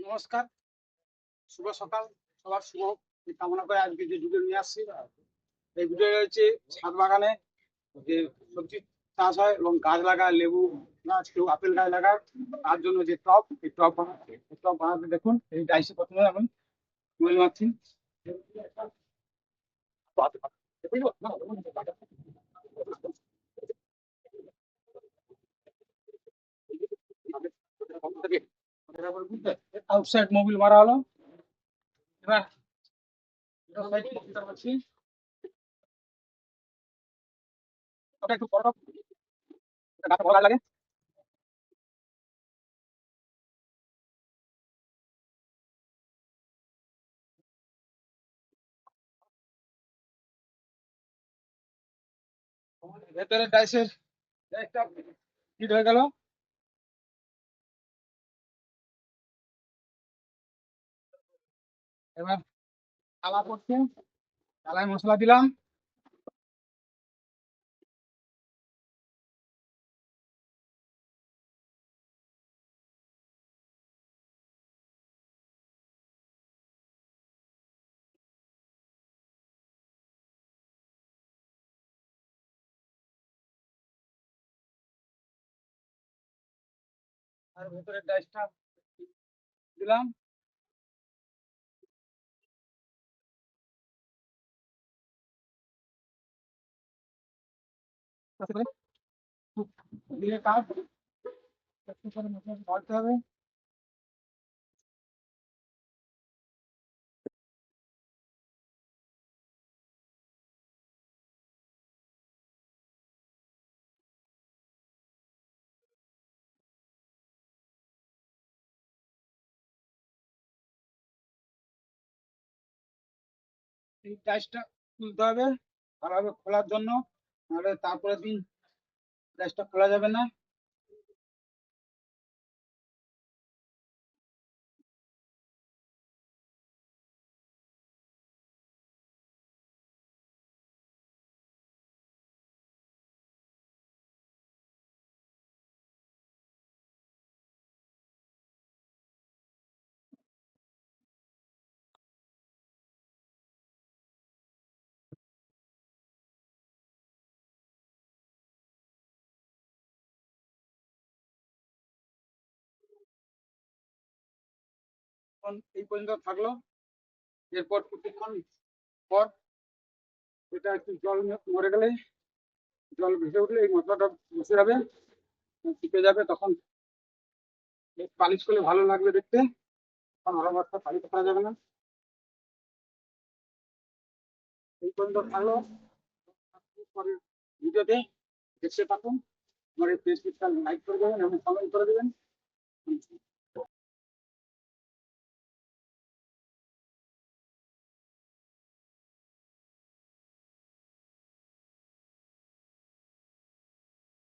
নমস্কার, শুভ সকাল। সবার শুভ কামনা করে আজকে যে ভিডিও নিয়ে আসছি, এই ভিডিও হচ্ছে ছাদ বাগানে যে সবজি চাষ হয় এবং গাছ লাগায়, লেবু গাছ, কেউ আপেল গাছ লাগায়, তার জন্য যে টব, এই টব বানাচ্ছে। এই টব বানাতে দেখুন, এই ডাইসে প্রথমে আমি তুলে মারছি। আউটসাইড মোবিল মারা হলো। এবার সাইড মোবিলটা মারছি। ওটা একটু বড়, গাছে ভালো লাগে। ভেতরে ডাইসের একটা হিট হয়ে গেল। এবার থালা করছে, থালায় মশলা দিলাম। আর ভেতরে ডাইসটা দিলাম। তাতে করে দিয়ে কাজ একটু করে মশলা ঢালতে হবে। এই ডাইসটা তুলতে হবে ভালোভাবে খোলার জন্য, নাহলে তারপরের দিন ডাইসটা খোলা যাবে না। এখন এই পর্যন্ত থাকলো। এরপর কিছুক্ষণ পর এটা একটু জল মরে গেলে, জল ভেসে উঠলে এই মশলাটা বসে যাবে, শুকে যাবে। তখন বেশ পালিশ করলে ভালো লাগবে দেখতে। তখন ওরা মশলা পালিশ করা যাবে না। এই পর্যন্ত থাকলো। পরের ভিডিওতে দেখতে থাকুন। আমার এই ফেসবুকটা লাইক করে দেবেন এবং কমেন্ট করে দেবেন।